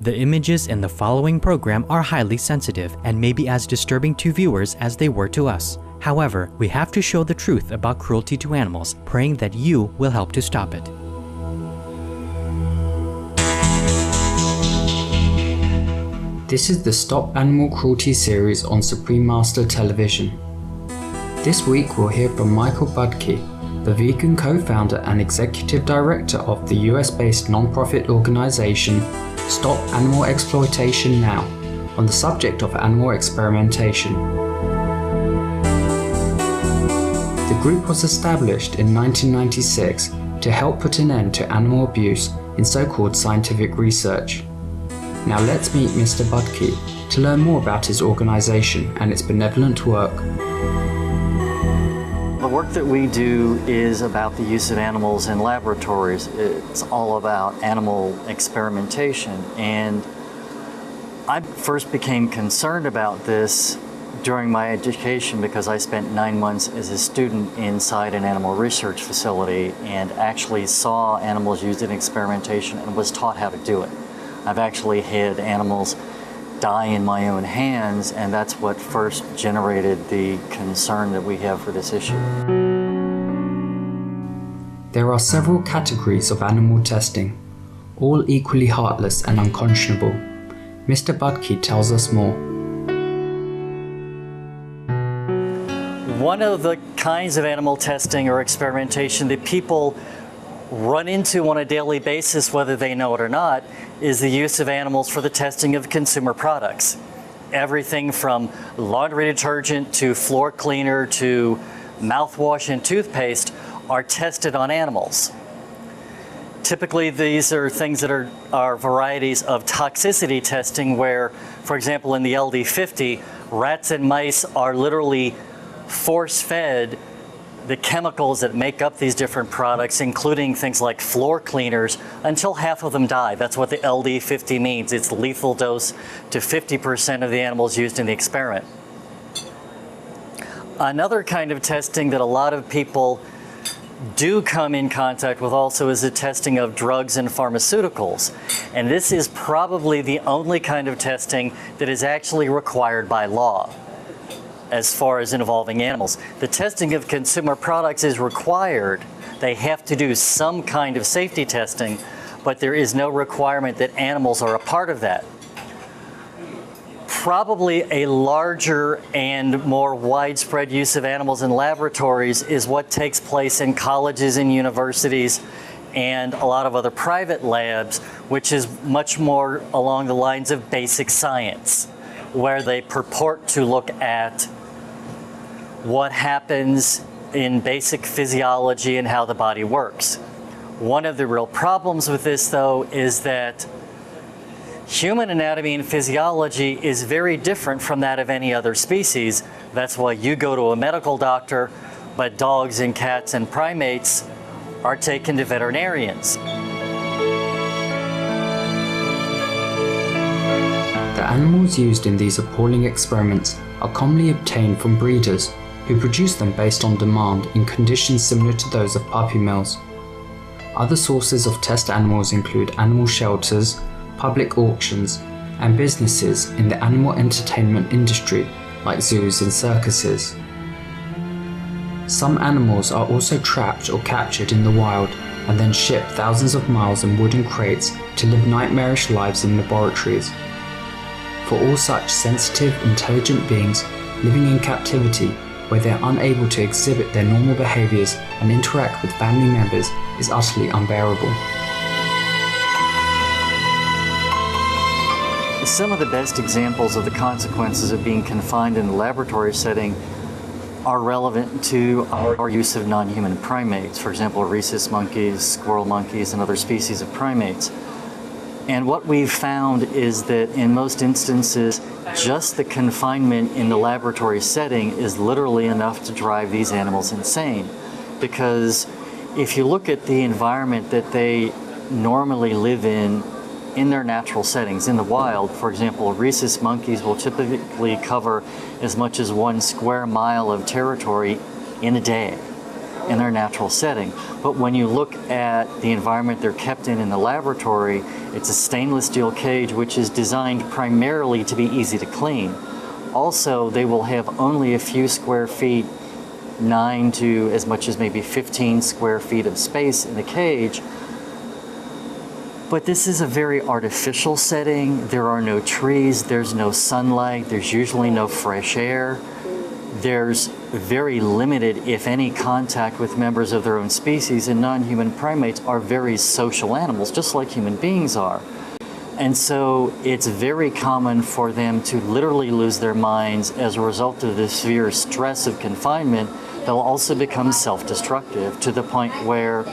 The images in the following program are highly sensitive and may be as disturbing to viewers as they were to us. However, we have to show the truth about cruelty to animals, praying that you will help to stop it. This is the Stop Animal Cruelty series on Supreme Master Television. This week we'll hear from Michael Budke, the vegan co-founder and executive director of the US-based non-profit organization Stop Animal Exploitation Now, on the subject of animal experimentation. The group was established in 1996 to help put an end to animal abuse in so-called scientific research. Now let's meet Mr. Budke to learn more about his organization and its benevolent work. The work that we do is about the use of animals in laboratories. It's all about animal experimentation. And I first became concerned about this during my education because I spent 9 months as a student inside an animal research facility and actually saw animals used in experimentation and was taught how to do it. I've actually had animals die in my own hands, and that's what first generated the concern that we have for this issue. There are several categories of animal testing, all equally heartless and unconscionable. Mr. Budke tells us more. One of the kinds of animal testing or experimentation that people run into on a daily basis, whether they know it or not, is the use of animals for the testing of consumer products. Everything from laundry detergent to floor cleaner to mouthwash and toothpaste are tested on animals. Typically, these are things that are varieties of toxicity testing where, for example, in the LD50, rats and mice are literally force-fed the chemicals that make up these different products, including things like floor cleaners, until half of them die. That's what the LD50 means. It's lethal dose to 50% of the animals used in the experiment. Another kind of testing that a lot of people do come in contact with also is the testing of drugs and pharmaceuticals. And this is probably the only kind of testing that is actually required by law as far as involving animals. The testing of consumer products is required. They have to do some kind of safety testing, but there is no requirement that animals are a part of that. Probably a larger and more widespread use of animals in laboratories is what takes place in colleges and universities and a lot of other private labs, which is much more along the lines of basic science, where they purport to look at what happens in basic physiology and how the body works. One of the real problems with this, though, is that human anatomy and physiology is very different from that of any other species. That's why you go to a medical doctor, but dogs and cats and primates are taken to veterinarians. The animals used in these appalling experiments are commonly obtained from breeders who produce them based on demand in conditions similar to those of puppy mills. Other sources of test animals include animal shelters, public auctions, and businesses in the animal entertainment industry like zoos and circuses. Some animals are also trapped or captured in the wild and then shipped thousands of miles in wooden crates to live nightmarish lives in laboratories. For all such sensitive, intelligent beings living in captivity, where they are unable to exhibit their normal behaviors and interact with family members, is utterly unbearable. Some of the best examples of the consequences of being confined in a laboratory setting are relevant to our use of non-human primates. For example, rhesus monkeys, squirrel monkeys, and other species of primates. And what we've found is that in most instances, just the confinement in the laboratory setting is literally enough to drive these animals insane. Because if you look at the environment that they normally live in their natural settings, in the wild, for example, rhesus monkeys will typically cover as much as 1 square mile of territory in a day. in their natural setting. But when you look at the environment they're kept in the laboratory, it's a stainless steel cage which is designed primarily to be easy to clean. Also, they will have only a few square feet, 9 to as much as maybe 15 square feet of space in the cage. But this is a very artificial setting. There are no trees, there's no sunlight, there's usually no fresh air. There's very limited, if any, contact with members of their own species, and non-human primates are very social animals, just like human beings are. And so it's very common for them to literally lose their minds as a result of the severe stress of confinement. They'll also become self-destructive to the point where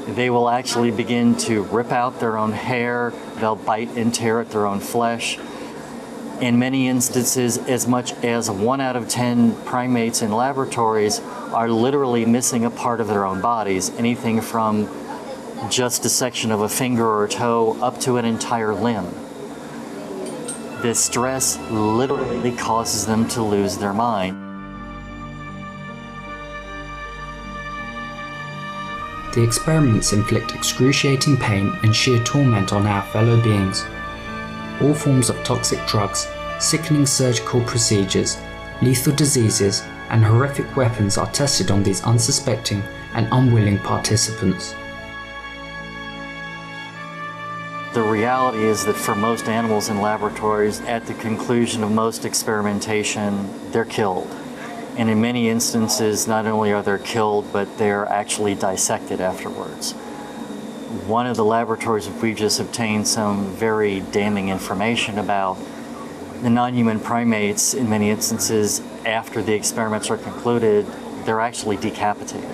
they will actually begin to rip out their own hair, they'll bite and tear at their own flesh. In many instances, as much as 1 out of 10 primates in laboratories are literally missing a part of their own bodies, anything from just a section of a finger or a toe up to an entire limb. This stress literally causes them to lose their mind. The experiments inflict excruciating pain and sheer torment on our fellow beings. All forms of toxic drugs, sickening surgical procedures, lethal diseases, and horrific weapons are tested on these unsuspecting and unwilling participants. The reality is that for most animals in laboratories, at the conclusion of most experimentation, they're killed. And in many instances, not only are they killed, but they're actually dissected afterwards. One of the laboratories that we've just obtained some very damning information about, the non-human primates, in many instances, after the experiments are concluded, they're actually decapitated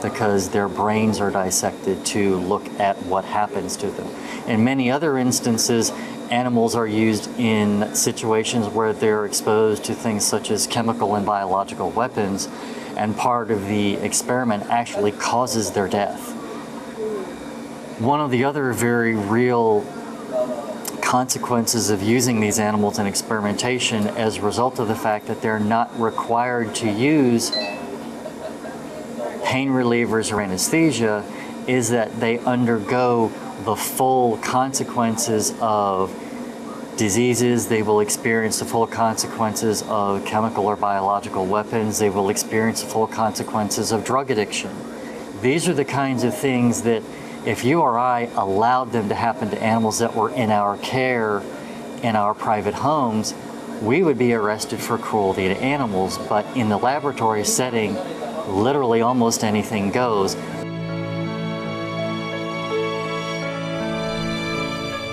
because their brains are dissected to look at what happens to them. In many other instances, animals are used in situations where they're exposed to things such as chemical and biological weapons, and part of the experiment actually causes their death. One of the other very real consequences of using these animals in experimentation as a result of the fact that they're not required to use pain relievers or anesthesia is that they undergo the full consequences of diseases. They will experience the full consequences of chemical or biological weapons. They will experience the full consequences of drug addiction. These are the kinds of things that if you or I allowed them to happen to animals that were in our care, in our private homes, we would be arrested for cruelty to animals. But in the laboratory setting, literally almost anything goes.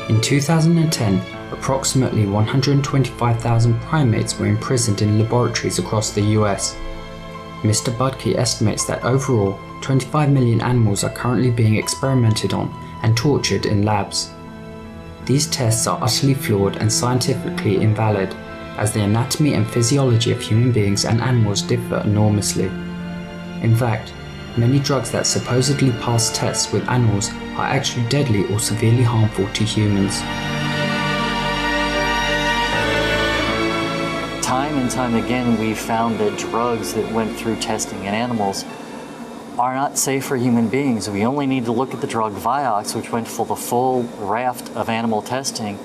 In 2010, approximately 125,000 primates were imprisoned in laboratories across the US. Mr. Budke estimates that overall, 25 million animals are currently being experimented on and tortured in labs. These tests are utterly flawed and scientifically invalid, as the anatomy and physiology of human beings and animals differ enormously. In fact, many drugs that supposedly pass tests with animals are actually deadly or severely harmful to humans. Time and time again, we've found that drugs that went through testing in animals are not safe for human beings. We only need to look at the drug Vioxx, which went for the full raft of animal testing,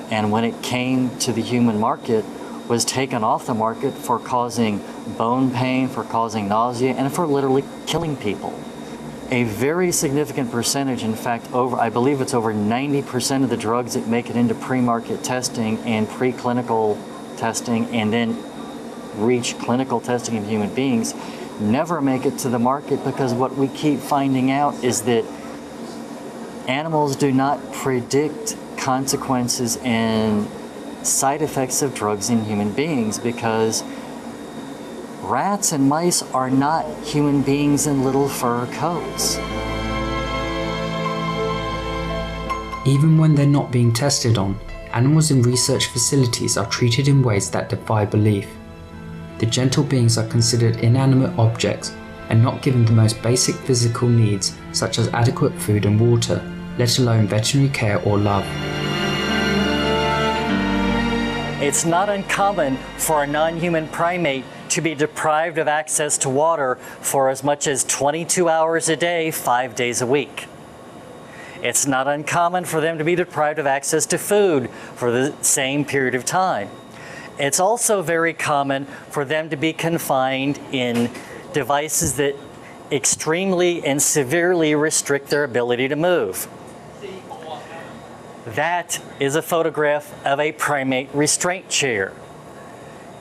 and when it came to the human market, was taken off the market for causing bone pain, for causing nausea, and for literally killing people. A very significant percentage, in fact, I believe it's over 90% of the drugs that make it into pre-market testing and preclinical testing and then reach clinical testing in human beings never make it to the market, because what we keep finding out is that animals do not predict consequences and side effects of drugs in human beings, because rats and mice are not human beings in little fur coats. Even when they're not being tested on, animals in research facilities are treated in ways that defy belief. The gentle beings are considered inanimate objects and not given the most basic physical needs, such as adequate food and water, let alone veterinary care or love. It's not uncommon for a non-human primate to be deprived of access to water for as much as 22 hours a day, 5 days a week. It's not uncommon for them to be deprived of access to food for the same period of time. It's also very common for them to be confined in devices that extremely and severely restrict their ability to move. That is a photograph of a primate restraint chair.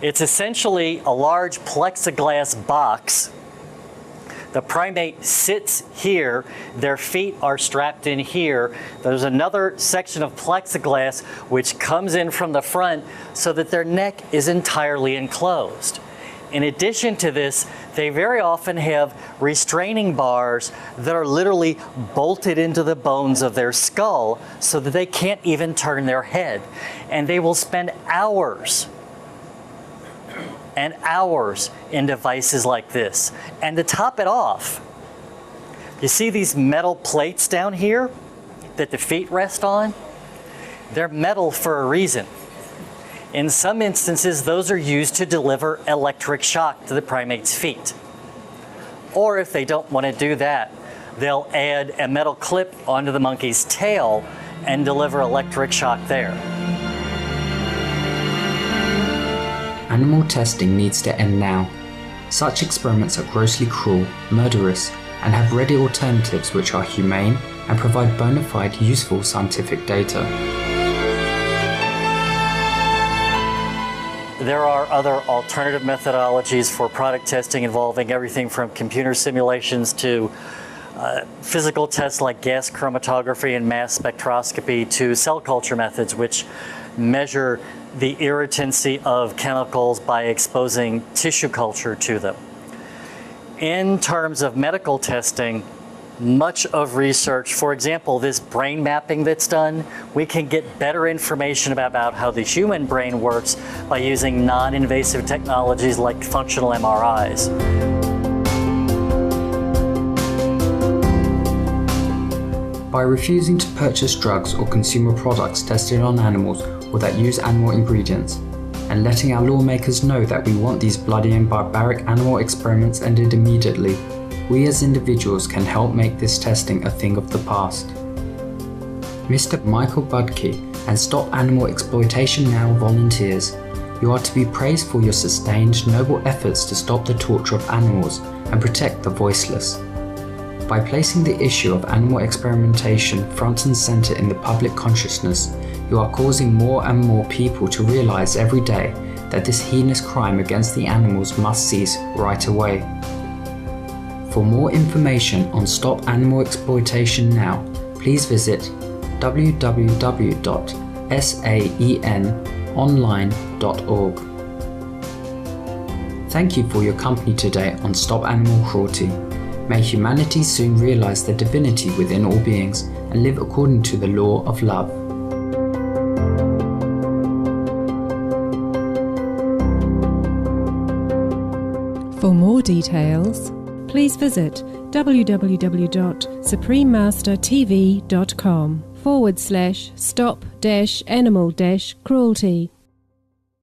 It's essentially a large plexiglass box. The primate sits here, their feet are strapped in here. There's another section of plexiglass which comes in from the front so that their neck is entirely enclosed. In addition to this, they very often have restraining bars that are literally bolted into the bones of their skull so that they can't even turn their head. And they will spend hours and hours in devices like this. And to top it off, you see these metal plates down here that the feet rest on? They're metal for a reason. In some instances, those are used to deliver electric shock to the primate's feet. Or if they don't want to do that, they'll add a metal clip onto the monkey's tail and deliver electric shock there. Animal testing needs to end now. Such experiments are grossly cruel, murderous, and have ready alternatives which are humane and provide bona fide, useful scientific data. There are other alternative methodologies for product testing involving everything from computer simulations to physical tests like gas chromatography and mass spectroscopy to cell culture methods which measure the irritancy of chemicals by exposing tissue culture to them. In terms of medical testing, much of research, for example, this brain mapping that's done, we can get better information about how the human brain works by using non-invasive technologies like functional MRIs. By refusing to purchase drugs or consumer products tested on animals or that use animal ingredients, and letting our lawmakers know that we want these bloody and barbaric animal experiments ended immediately, we as individuals can help make this testing a thing of the past. Mr. Michael Budke and Stop Animal Exploitation Now volunteers, you are to be praised for your sustained, noble efforts to stop the torture of animals and protect the voiceless. By placing the issue of animal experimentation front and center in the public consciousness, you are causing more and more people to realize every day that this heinous crime against the animals must cease right away. For more information on Stop Animal Exploitation Now, please visit www.saenonline.org. Thank you for your company today on Stop Animal Cruelty. May humanity soon realize the divinity within all beings and live according to the law of love. For more details, please visit www.suprememastertv.com/stop-animal-cruelty.